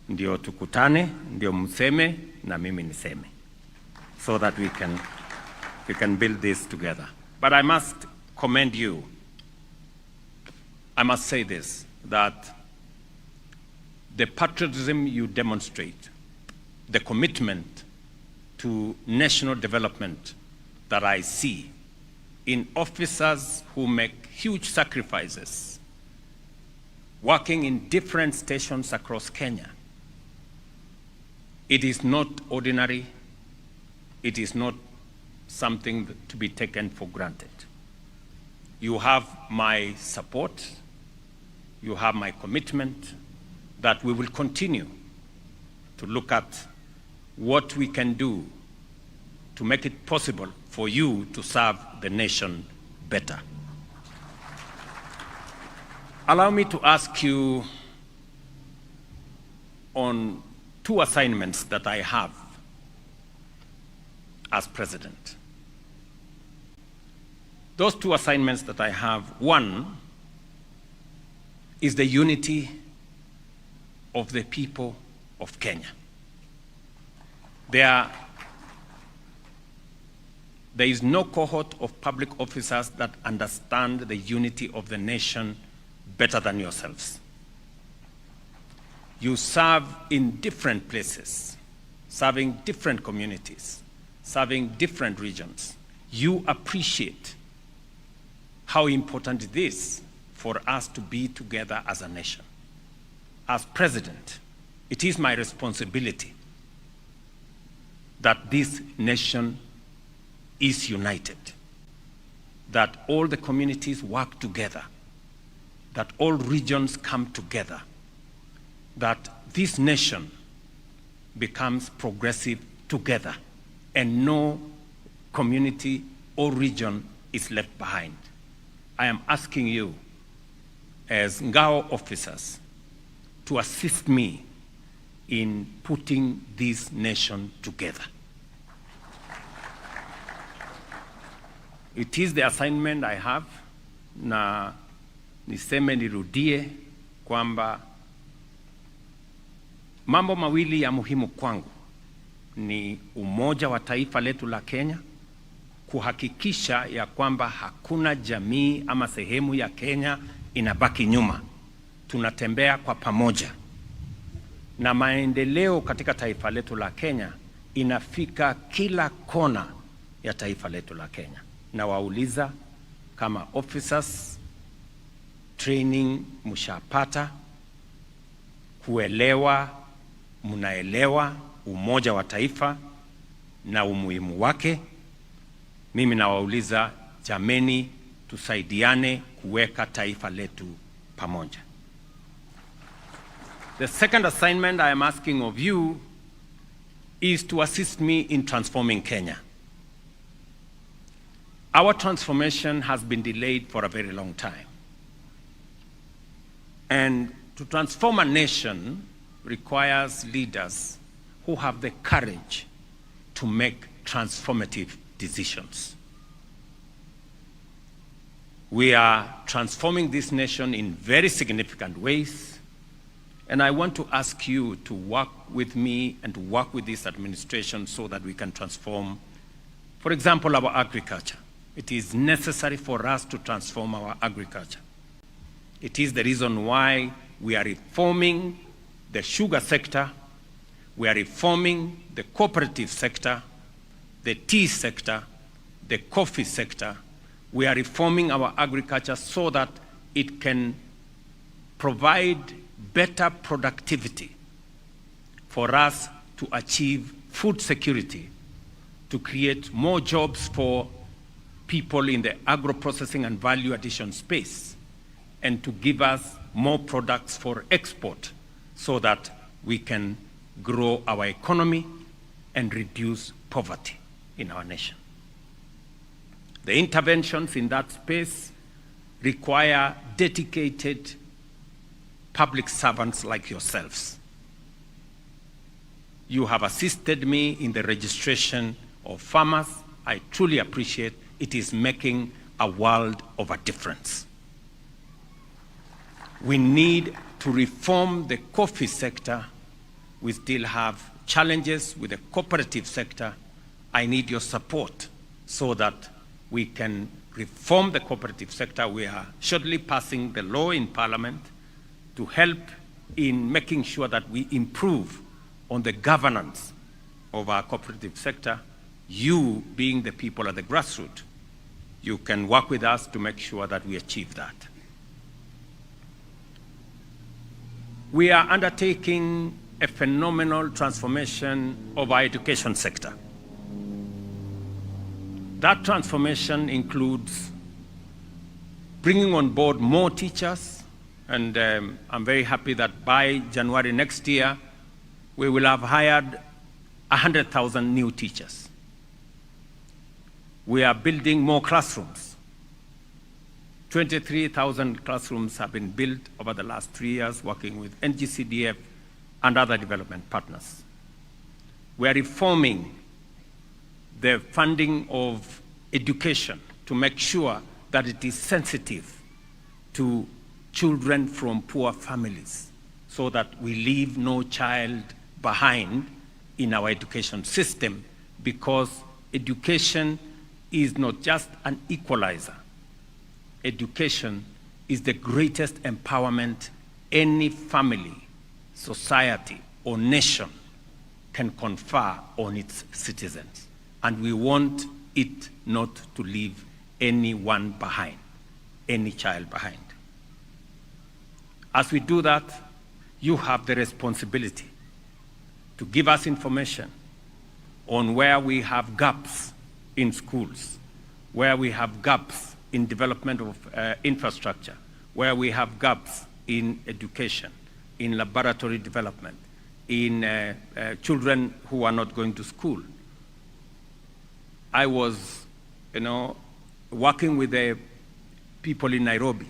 ndio tukutane, ndio mseme na mimi niseme, so that we can build this together. But I must commend you. I must say this, that the patriotism you demonstrate, the commitment to national development that I see in officers who make huge sacrifices, working in different stations across Kenya, it is not ordinary. It is not something to be taken for granted. You have my support. You have my commitment that we will continue to look at what we can do to make it possible for you to serve the nation better. Allow me to ask you on 2 assignments that I have as president. Those 2 assignments that I have, one is the unity of the people of Kenya. There is no cohort of public officers that understand the unity of the nation better than yourselves. You serve in different places, serving different communities, serving different regions. You appreciate how important it is for us to be together as a nation. As president, it is my responsibility that this nation is united, that all the communities work together, that all regions come together, that this nation becomes progressive together, and no community or region is left behind. I am asking you, as Ngao officers, to assist me in putting this nation together. It is the assignment I have, na niseme nirudie kwamba mambo mawili ya muhimu kwangu ni umoja wa taifa letu la Kenya, kuhakikisha ya kwamba hakuna jamii ama sehemu ya Kenya inabaki nyuma. Tunatembea kwa pamoja, na maendeleo katika taifa letu la Kenya inafika kila kona ya taifa letu la Kenya. Na wauliza kama officers, training mshapata, kuelewa, mnaelewa umoja wa taifa na umuhimu wake. Mimi nawauliza, jameni, tusaidiane kuweka taifa letu pamoja. The second assignment I am asking of you is to assist me in transforming Kenya. Our transformation has been delayed for a very long time. And to transform a nation requires leaders who have the courage to make transformative decisions. We are transforming this nation in very significant ways, and I want to ask you to work with me and to work with this administration so that we can transform, for example, our agriculture. It is necessary for us to transform our agriculture. It is the reason why we are reforming the sugar sector, we are reforming the cooperative sector, the tea sector, the coffee sector. We are reforming our agriculture so that it can provide better productivity for us to achieve food security, to create more jobs for people in the agro-processing and value addition space, and to give us more products for export so that we can grow our economy and reduce poverty in our nation. The interventions in that space require dedicated public servants like yourselves. You have assisted me in the registration of farmers. I truly appreciate it. It is making a world of a difference. We need to reform the coffee sector. We still have challenges with the cooperative sector. I need your support so that we can reform the cooperative sector. We are shortly passing the law in Parliament to help in making sure that we improve on the governance of our cooperative sector. You, being the people at the grassroots, you can work with us to make sure that we achieve that. We are undertaking a phenomenal transformation of our education sector. That transformation includes bringing on board more teachers, and I'm very happy that by January next year, we will have hired 100,000 new teachers. We are building more classrooms. 23,000 classrooms have been built over the last 3 years, working with NGCDF and other development partners. We are reforming the funding of education to make sure that it is sensitive to children from poor families, so that we leave no child behind in our education system, because education is not just an equalizer. Education is the greatest empowerment any family, society, or nation can confer on its citizens. And we want it not to leave anyone behind. any child behind. As we do that, you have the responsibility to give us information on where we have gaps in schools, where we have gaps in development of infrastructure, where we have gaps in education, in laboratory development, in children who are not going to school. I was, working with the people in Nairobi.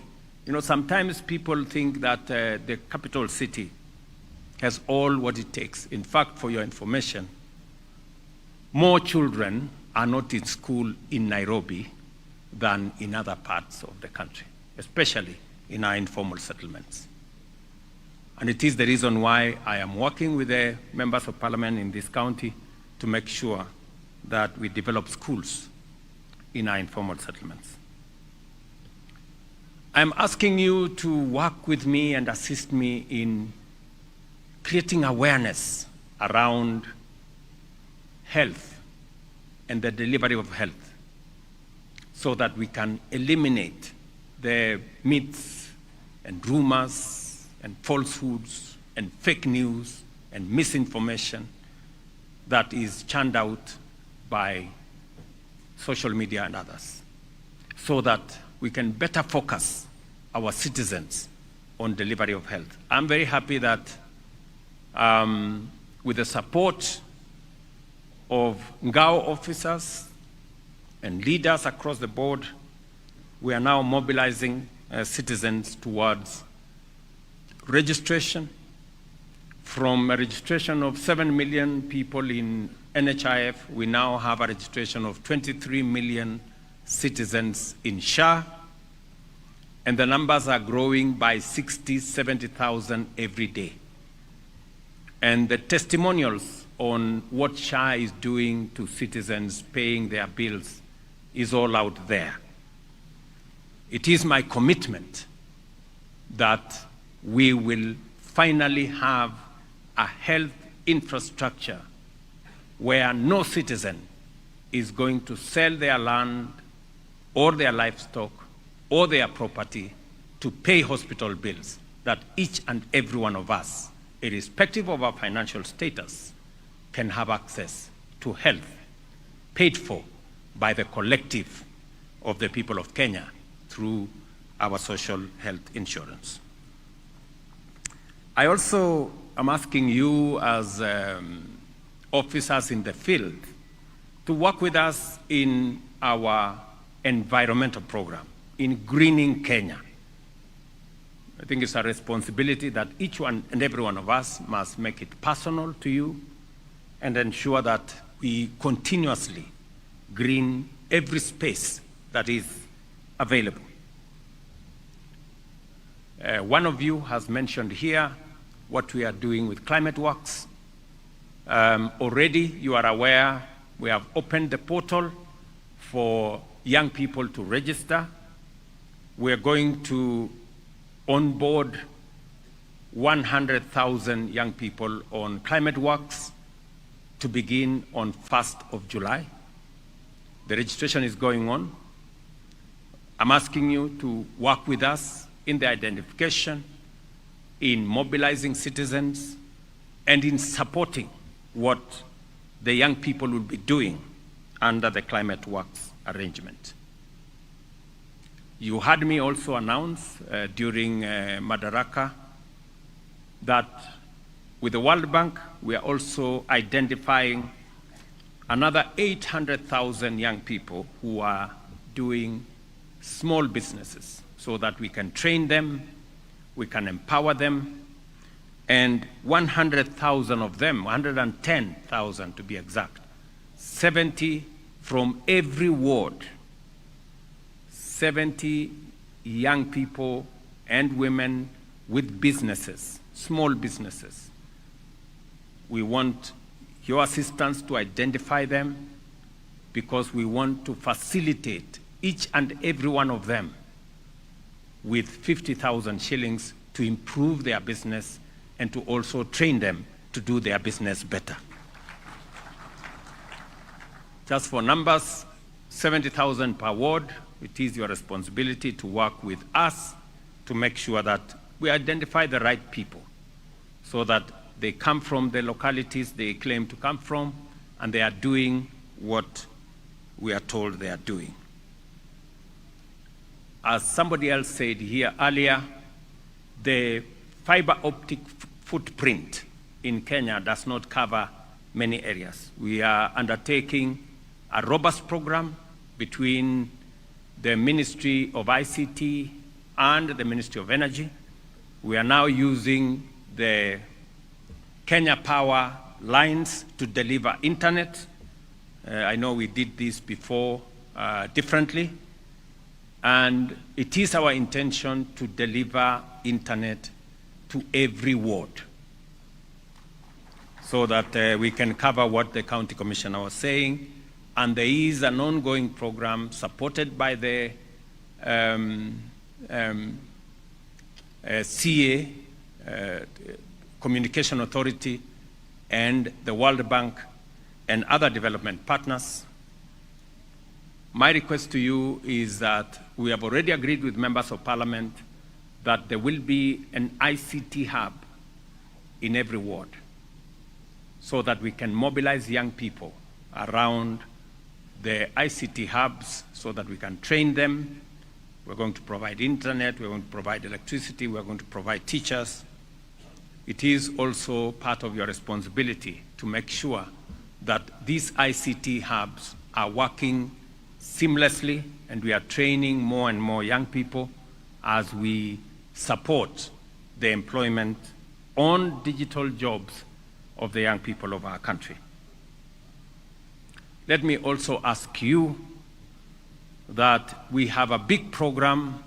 Sometimes people think that the capital city has all what it takes. In fact, for your information, more children are not in school in Nairobi than in other parts of the country, especially in our informal settlements. And it is the reason why I am working with the members of parliament in this county to make sure that we develop schools in our informal settlements. I'm asking you to work with me and assist me in creating awareness around health and the delivery of health so that we can eliminate the myths and rumors and falsehoods and fake news and misinformation that is churned out by social media and others, so that we can better focus our citizens on delivery of health. I'm very happy that with the support of Ngao officers and leaders across the board, we are now mobilizing citizens towards registration. From a registration of 7 million people in NHIF, we now have a registration of 23 million citizens in SHA, and the numbers are growing by 60, 70,000 every day. And the testimonials on what SHA is doing to citizens paying their bills is all out there. It is my commitment that we will finally have a health infrastructure where no citizen is going to sell their land or their livestock or their property to pay hospital bills, that each and every one of us, irrespective of our financial status, can have access to health paid for by the collective of the people of Kenya through our social health insurance. I also am asking you as officers in the field to work with us in our environmental program, in greening Kenya. I think it's a responsibility that each one and every one of us must make it personal to you and ensure that we continuously green every space that is available. One of you has mentioned here what we are doing with climate works. Already, you are aware, we have opened the portal for young people to register. We are going to onboard 100,000 young people on climate works to begin on 1st of July. The registration is going on. I'm asking you to work with us in the identification, in mobilizing citizens, and in supporting what the young people will be doing under the climate works arrangement. You heard me also announce during Madaraka that with the World Bank, we are also identifying another 800,000 young people who are doing small businesses so that we can train them, we can empower them, and 100,000 of them, 110,000 to be exact, 70 from every ward, 70 young people and women with businesses, small businesses. We want your assistance to identify them because we want to facilitate each and every one of them with 50,000 shillings to improve their business and to also train them to do their business better. Just for numbers, 70,000 per ward, it is your responsibility to work with us to make sure that we identify the right people so that they come from the localities they claim to come from and they are doing what we are told they are doing. As somebody else said here earlier, the fiber optic footprint in Kenya does not cover many areas. We are undertaking a robust program between the Ministry of ICT and the Ministry of Energy. We are now using the Kenya Power lines to deliver internet. I know we did this before differently, and it is our intention to deliver internet to every ward so that we can cover what the county commissioner was saying. And there is an ongoing program supported by the CA, Communication Authority, and the World Bank and other development partners. My request to you is that we have already agreed with members of parliament that there will be an ICT hub in every ward so that we can mobilize young people around the ICT hubs so that we can train them. We're going to provide internet, we're going to provide electricity, we're going to provide teachers. It is also part of your responsibility to make sure that these ICT hubs are working seamlessly, and we are training more and more young people as we support the employment on digital jobs of the young people of our country. Let me also ask you that we have a big program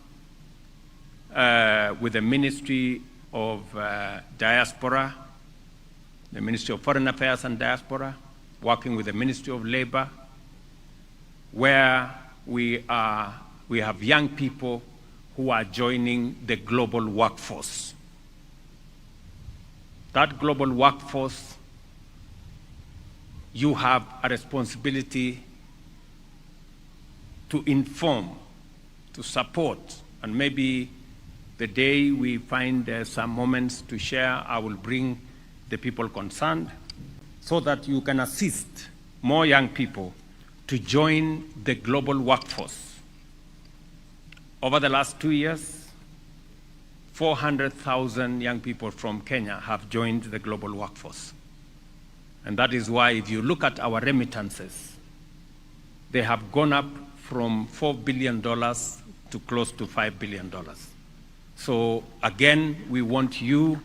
with the Ministry of Diaspora, the Ministry of Foreign Affairs and Diaspora, working with the Ministry of Labor, where we have young people who are joining the global workforce. That global workforce, you have a responsibility to inform, to support, and maybe the day we find some moments to share, I will bring the people concerned so that you can assist more young people to join the global workforce. Over the last 2 years, 400,000 young people from Kenya have joined the global workforce. And that is why if you look at our remittances, they have gone up from $4 billion to close to $5 billion. So again, we want you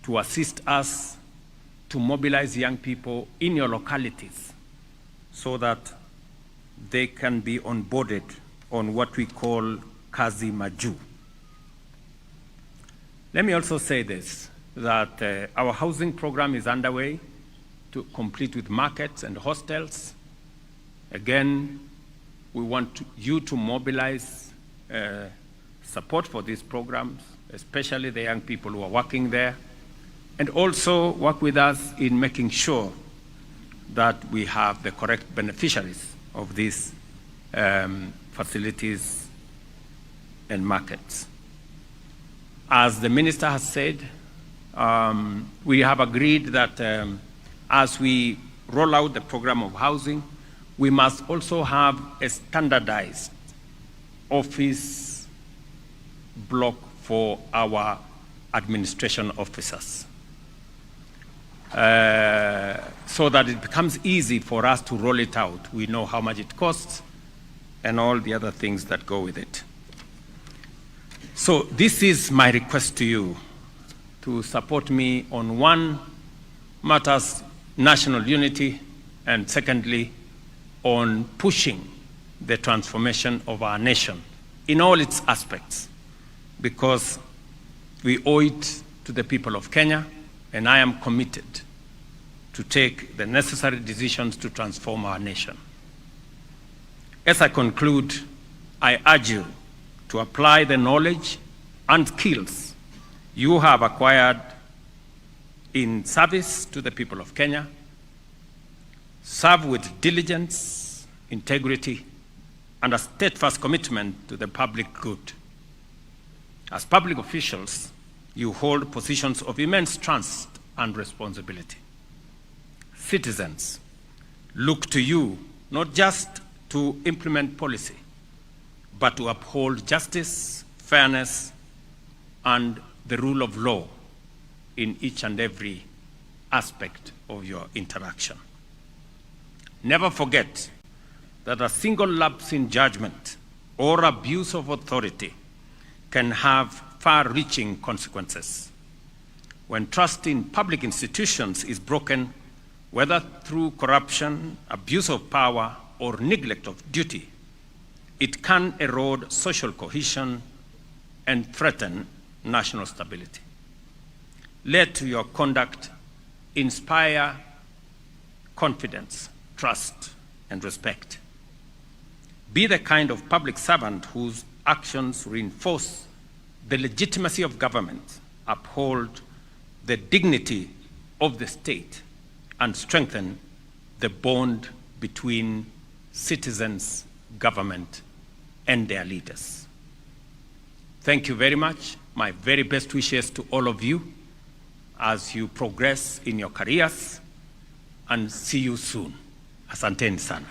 to assist us to mobilize young people in your localities so that they can be onboarded on what we call Kazi Maju. Let me also say this, that our housing program is underway to complete with markets and hostels. Again, we want you to mobilize support for these programs, especially the young people who are working there, and also work with us in making sure that we have the correct beneficiaries of these facilities and markets. As the minister has said, we have agreed that as we roll out the program of housing, we must also have a standardized office block for our administration officers, so that it becomes easy for us to roll it out. We know how much it costs and all the other things that go with it. So this is my request to you, to support me on one, matters national unity, and secondly, on pushing the transformation of our nation in all its aspects, because we owe it to the people of Kenya, and I am committed to take the necessary decisions to transform our nation. As I conclude, I urge you to apply the knowledge and skills you have acquired in service to the people of Kenya. Serve with diligence, integrity, and a steadfast commitment to the public good. As public officials, you hold positions of immense trust and responsibility. Citizens look to you not just to implement policy, but to uphold justice, fairness, and the rule of law in each and every aspect of your interaction. Never forget that a single lapse in judgment or abuse of authority can have far-reaching consequences. When trust in public institutions is broken, whether through corruption, abuse of power, or neglect of duty, it can erode social cohesion and threaten national stability. Let your conduct inspire confidence, trust, and respect. Be the kind of public servant whose actions reinforce the legitimacy of government, uphold the dignity of the state, and strengthen the bond between citizens, government, and their leaders. Thank you very much. My very best wishes to all of you as you progress in your careers, and see you soon. Asanteni sana.